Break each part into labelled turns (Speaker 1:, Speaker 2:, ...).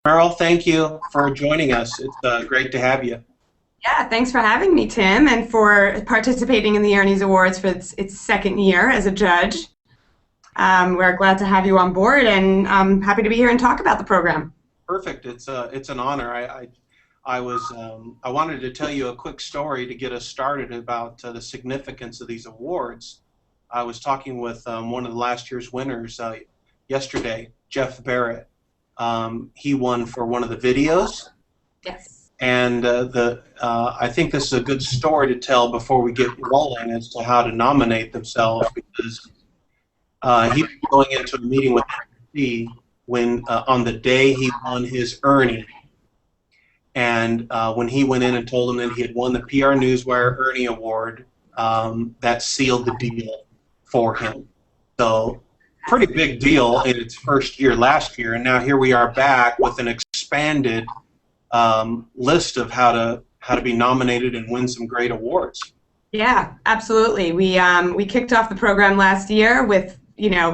Speaker 1: Merrill, thank you for joining us. It's great to have you.
Speaker 2: Yeah, thanks for having me, Tim, and for participating in the Earnies Awards for its second year as a judge. We're glad to have you on board, and I'm happy to be here and talk about the program.
Speaker 1: Perfect. It's an honor. I wanted to tell you a quick story to get us started about the significance of these awards. I was talking with one of the last year's winners yesterday, Jeff Barrett. He won for one of the videos.
Speaker 2: Yes.
Speaker 1: And I think this is a good story to tell before we get rolling as to how to nominate themselves, because he was going into a meeting with NBC when on the day he won his Ernie, and when he went in and told him that he had won the PR Newswire Ernie Award, that sealed the deal for him. So pretty big deal in its first year last year, and now here we are back with an expanded list of how to be nominated and win some great awards.
Speaker 2: Yeah, absolutely. We kicked off the program last year with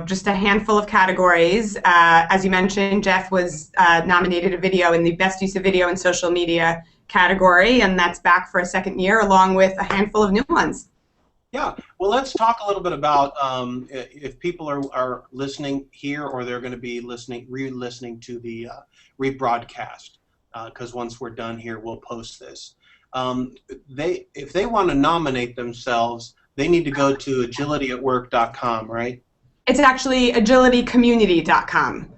Speaker 2: just a handful of categories. As you mentioned, Jeff was nominated a video in the Best Use of Video in Social Media category, and that's back for a second year, along with a handful of new ones.
Speaker 1: Yeah, well, let's talk a little bit about if people are listening here, or they're going to be re-listening to the rebroadcast. Because once we're done here, we'll post this. If they want to nominate themselves, they need to go to agilityatwork.com, right?
Speaker 2: It's actually agilitycommunity.com.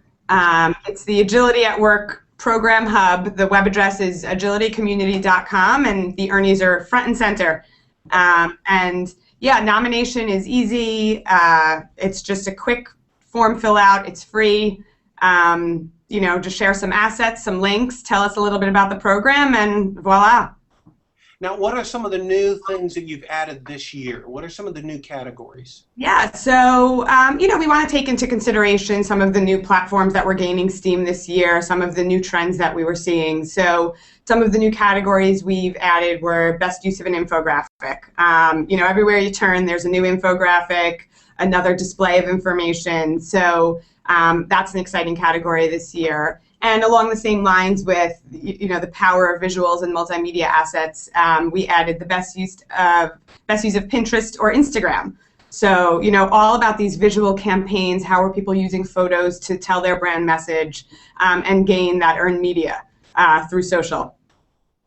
Speaker 2: It's the Agility at Work program hub. The web address is agilitycommunity.com, and the Ernies are front and center. And yeah, nomination is easy. It's just a quick form fill out. It's free. Just share some assets, some links, tell us a little bit about the program, and voila.
Speaker 1: Now, what are some of the new things that you've added this year? What are some of the new categories?
Speaker 2: Yeah, so, we want to take into consideration some of the new platforms that were gaining steam this year, some of the new trends that we were seeing. So some of the new categories we've added were best use of an infographic. Everywhere you turn, there's a new infographic, another display of information. So that's an exciting category this year. And along the same lines with the power of visuals and multimedia assets, we added the best use of Pinterest or Instagram. So all about these visual campaigns. How are people using photos to tell their brand message and gain that earned media through social?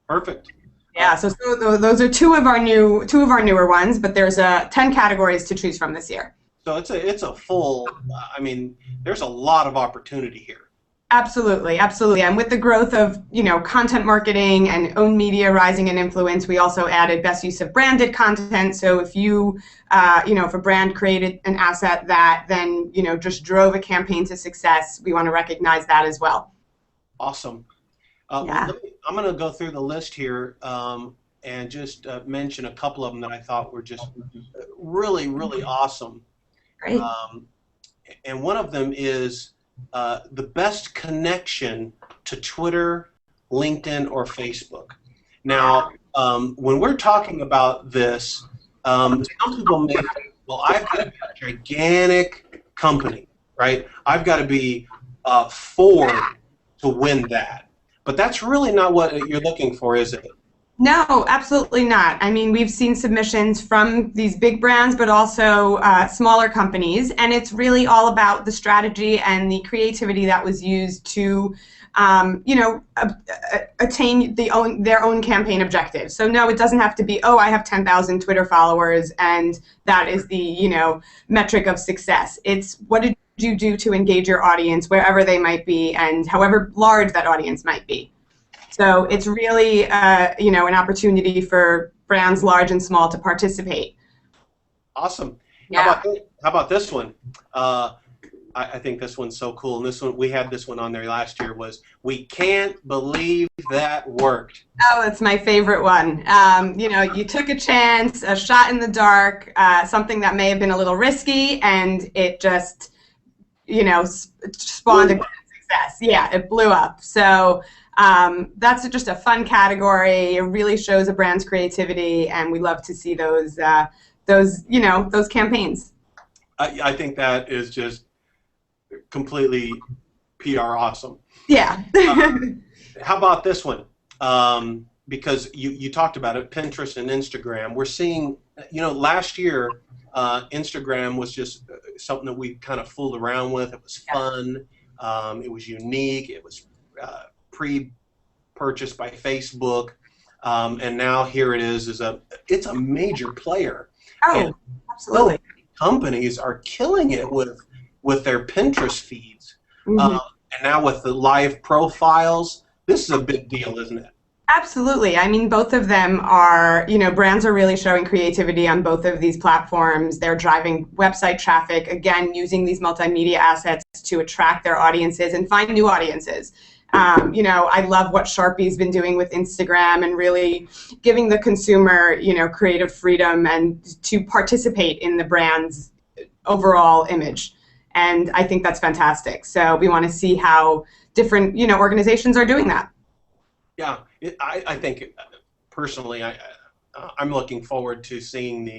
Speaker 1: Perfect.
Speaker 2: Yeah. So those are two of our newer ones, but there's 10 categories to choose from this year.
Speaker 1: So it's a full. There's a lot of opportunity here.
Speaker 2: Absolutely, absolutely. And with the growth of content marketing and owned media rising in influence, we also added best use of branded content. So if if a brand created an asset that then just drove a campaign to success, we want to recognize that as well.
Speaker 1: Awesome.
Speaker 2: Yeah.
Speaker 1: I'm going to go through the list here and just mention a couple of them that I thought were just really, really awesome.
Speaker 2: Great.
Speaker 1: And one of them is the best connection to Twitter, LinkedIn, or Facebook. Now, when we're talking about this, some people may think, well, I've got to be a gigantic company, right? I've got to be Ford to win that. But that's really not what you're looking for, is it?
Speaker 2: No, absolutely not. I mean, we've seen submissions from these big brands, but also smaller companies, and it's really all about the strategy and the creativity that was used to, attain their own campaign objectives. So no, it doesn't have to be, oh, I have 10,000 Twitter followers, and that is the metric of success. It's what did you do to engage your audience wherever they might be, and however large that audience might be. So it's really, an opportunity for brands large and small to participate.
Speaker 1: Awesome.
Speaker 2: Yeah.
Speaker 1: How about this one? I think this one's so cool. And this one, we had this one on there last year, was "We Can't Believe That Worked."
Speaker 2: Oh, it's my favorite one. You took a chance, a shot in the dark, something that may have been a little risky, and it just, spawned a great success. Yeah, it blew up. So. That's just a fun category. It really shows a brand's creativity, and we love to see those campaigns.
Speaker 1: I think that is just completely PR awesome.
Speaker 2: Yeah.
Speaker 1: How about this one? Because you talked about it, Pinterest and Instagram. We're seeing, last year, Instagram was just something that we kind of fooled around with. It was fun. It was unique. It was pre-purchased by Facebook. And now here it is. It's a major player.
Speaker 2: Oh,
Speaker 1: and
Speaker 2: absolutely.
Speaker 1: Companies are killing it with their Pinterest feeds.
Speaker 2: Mm-hmm.
Speaker 1: And now with the live profiles, this is a big deal, isn't it?
Speaker 2: Absolutely. I mean, both of them are, brands are really showing creativity on both of these platforms. They're driving website traffic, again, using these multimedia assets to attract their audiences and find new audiences. I love what Sharpie's been doing with Instagram and really giving the consumer, creative freedom and to participate in the brand's overall image. And I think that's fantastic. So we want to see how different, organizations are doing that.
Speaker 1: Yeah, I think personally, I'm looking forward to seeing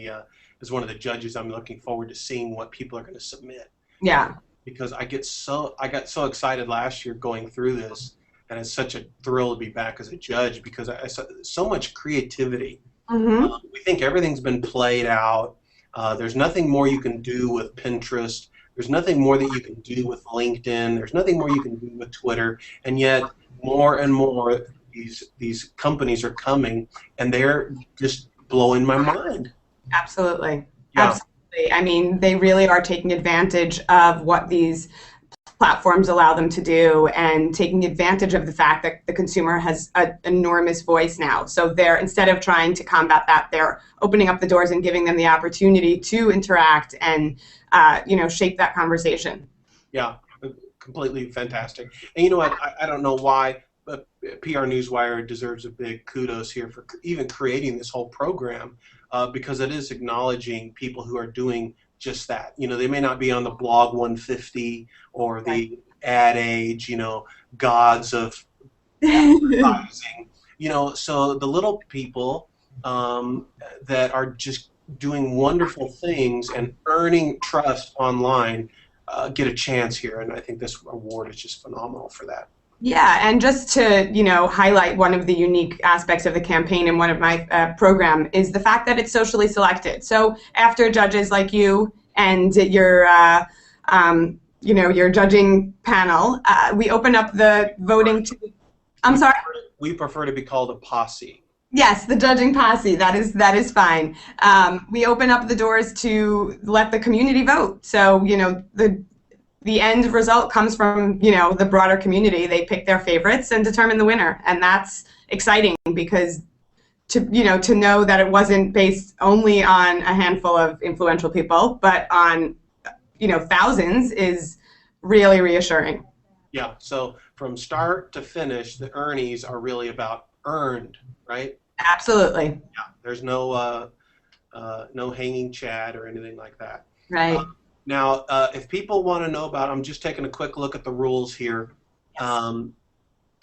Speaker 1: as one of the judges, I'm looking forward to seeing what people are going to submit.
Speaker 2: Yeah.
Speaker 1: Because I got so excited last year going through this, and it's such a thrill to be back as a judge because I saw so much creativity.
Speaker 2: Mm-hmm.
Speaker 1: We think everything's been played out. There's nothing more you can do with Pinterest. There's nothing more that you can do with LinkedIn. There's nothing more you can do with Twitter. And yet, more and more, these companies are coming, and they're just blowing my mind.
Speaker 2: Absolutely.
Speaker 1: Yeah.
Speaker 2: Absolutely. I mean, they really are taking advantage of what these platforms allow them to do and taking advantage of the fact that the consumer has an enormous voice now. So they're, instead of trying to combat that, they're opening up the doors and giving them the opportunity to interact and, shape that conversation.
Speaker 1: Yeah, completely fantastic. And you know what? I don't know why, but PR Newswire deserves a big kudos here for even creating this whole program because it is acknowledging people who are doing just that. They may not be on the blog 150 or the ad age, gods of advertising, so the little people that are just doing wonderful things and earning trust online get a chance here. And I think this award is just phenomenal for that.
Speaker 2: Yeah, and just to, highlight one of the unique aspects of the campaign in one of my program is the fact that it's socially selected. So after judges like you and your judging panel, we open up the voting to, I'm sorry?
Speaker 1: We prefer to be called a posse.
Speaker 2: Yes, the judging posse, that is fine. We open up the doors to let the community vote. So, the end result comes from, the broader community. They pick their favorites and determine the winner. And that's exciting because to know that it wasn't based only on a handful of influential people, but on, thousands is really reassuring.
Speaker 1: Yeah, so from start to finish, the Earnies are really about earned, right?
Speaker 2: Absolutely.
Speaker 1: Yeah, there's no hanging chad or anything like that.
Speaker 2: Right.
Speaker 1: Now, if people want to know about, I'm just taking a quick look at the rules here.
Speaker 2: Yes.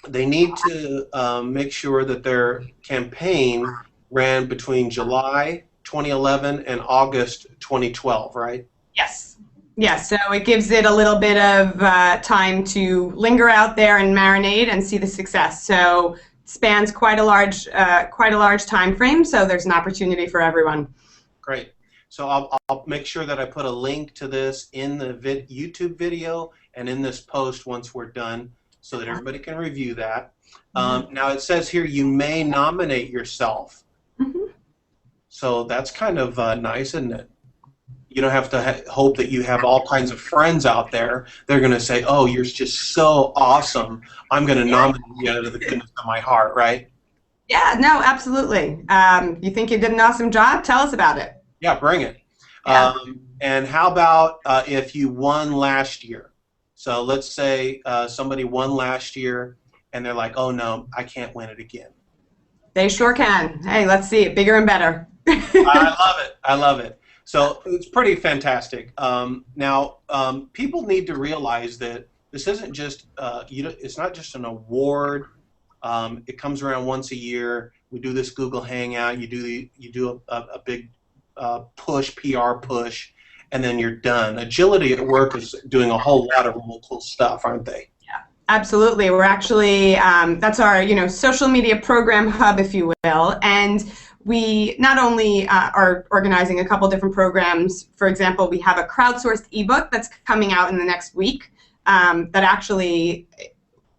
Speaker 1: They need to make sure that their campaign ran between July 2011 and August 2012, right?
Speaker 2: Yes. Yes. So it gives it a little bit of time to linger out there and marinate and see the success. So it spans quite a large time frame. So there's an opportunity for everyone.
Speaker 1: Great. So I'll make sure that I put a link to this in the YouTube video and in this post once we're done so that everybody can review that. Now it says here you may nominate yourself.
Speaker 2: Mm-hmm.
Speaker 1: So that's kind of nice, isn't it? You don't have to hope that you have all kinds of friends out there. They're going to say, oh, you're just so awesome. I'm going to nominate you out of the goodness of my heart, right?
Speaker 2: Yeah, no, absolutely. You think you did an awesome job? Tell us about it.
Speaker 1: Yeah, bring it.
Speaker 2: Yeah.
Speaker 1: And how about if you won last year? So let's say somebody won last year and they're like, oh no, I can't win it again.
Speaker 2: They sure can. Hey, let's see it bigger and better.
Speaker 1: I love it. I love it. So it's pretty fantastic. Now, people need to realize that this isn't just, it's not just an award. It comes around once a year. We do this Google Hangout. You do a big push, PR push, and then you're done. Agility at Work is doing a whole lot of really cool stuff, aren't they?
Speaker 2: Yeah, Absolutely. We're actually, that's our, social media program hub, if you will. And we not only are organizing a couple different programs. For example, we have a crowdsourced ebook that's coming out in the next week that actually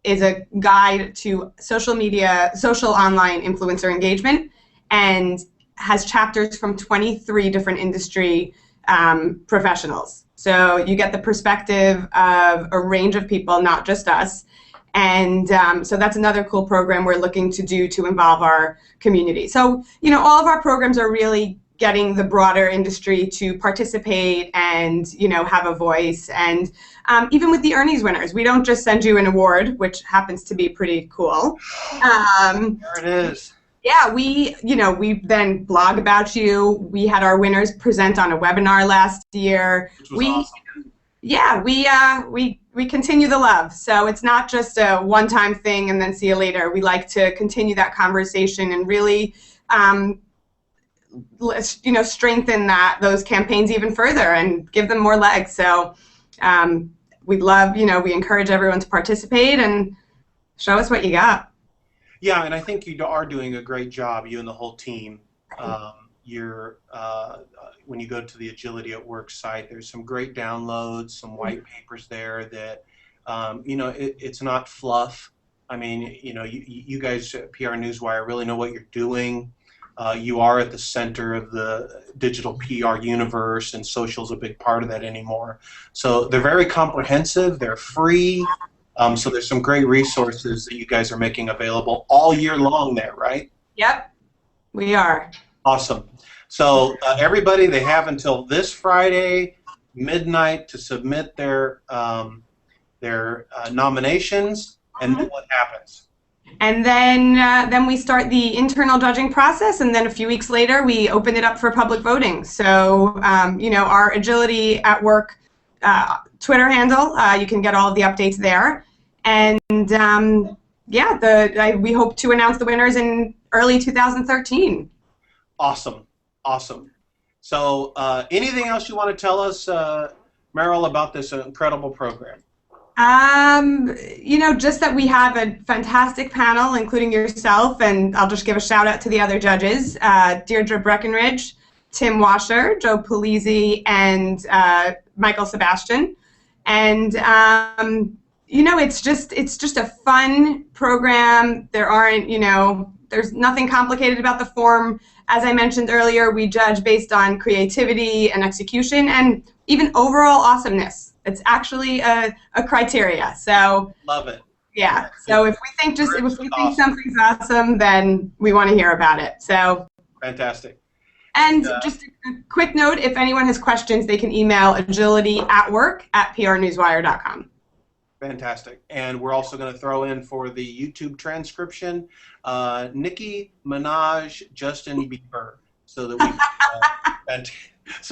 Speaker 2: is a guide to social online influencer engagement, and has chapters from 23 different industry professionals. So you get the perspective of a range of people, not just us. And so that's another cool program we're looking to do to involve our community. So, all of our programs are really getting the broader industry to participate and, have a voice. And even with the Earnies winners, we don't just send you an award, which happens to be pretty cool.
Speaker 1: There it is.
Speaker 2: Yeah, we then blog about you. We had our winners present on a webinar last year.
Speaker 1: Which was awesome.
Speaker 2: Yeah, we continue the love. So it's not just a one-time thing and then see you later. We like to continue that conversation and really, strengthen those campaigns even further and give them more legs. So we love, we encourage everyone to participate and show us what you got.
Speaker 1: Yeah, and I think you are doing a great job, you and the whole team. When you go to the Agility at Work site, there's some great downloads, some white papers there that, it's not fluff. I mean, you guys at PR Newswire really know what you're doing. You are at the center of the digital PR universe, and social is a big part of that anymore. So they're very comprehensive, they're free. So there's some great resources that you guys are making available all year long there, right?
Speaker 2: Yep, we are.
Speaker 1: Awesome. So everybody, they have until this Friday midnight to submit their nominations, and then what happens?
Speaker 2: And then we start the internal judging process, and then a few weeks later we open it up for public voting. So our Agility at Work Twitter handle, you can get all of the updates there. And we hope to announce the winners in early 2013.
Speaker 1: Awesome. So anything else you want to tell us, Meryl, about this incredible program?
Speaker 2: Just that we have a fantastic panel, including yourself, and I'll just give a shout out to the other judges, Deirdre Breckenridge, Tim Washer, Joe Polizzi, and Michael Sebastian. And it's just a fun program. There's nothing complicated about the form. As I mentioned earlier, we judge based on creativity and execution and even overall awesomeness. It's actually a criteria. So
Speaker 1: love it.
Speaker 2: Yeah. So if we think something's awesome, then we want to hear about it. So
Speaker 1: fantastic.
Speaker 2: And just a quick note, if anyone has questions, they can email agilityatwork@prnewswire.com.
Speaker 1: Fantastic. And we're also going to throw in for the YouTube transcription, Nicki Minaj, Justin Bieber, so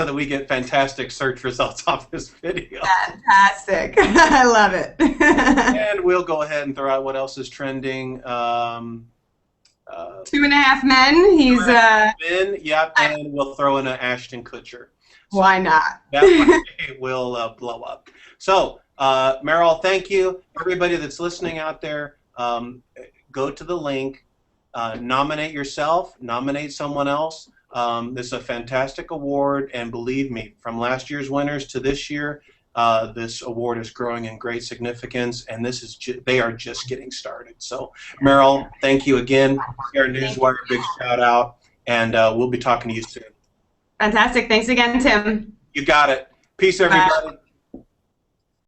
Speaker 1: that we get fantastic search results off this video.
Speaker 2: Fantastic. I love it.
Speaker 1: And we'll go ahead and throw out what else is trending.
Speaker 2: 2.5 Men. He's
Speaker 1: Men, yep, and we'll throw in an Ashton Kutcher. So
Speaker 2: why not?
Speaker 1: That will blow up. So, Meryl, thank you. Everybody that's listening out there, go to the link, nominate yourself, nominate someone else. This is a fantastic award, and believe me, from last year's winners to this year, this award is growing in great significance, and they are just getting started. So, Meryl, thank you again. PR Newswire, big shout out, and we'll be talking to you soon.
Speaker 2: Fantastic. Thanks again, Tim.
Speaker 1: You got it. Peace, everybody.
Speaker 2: Bye.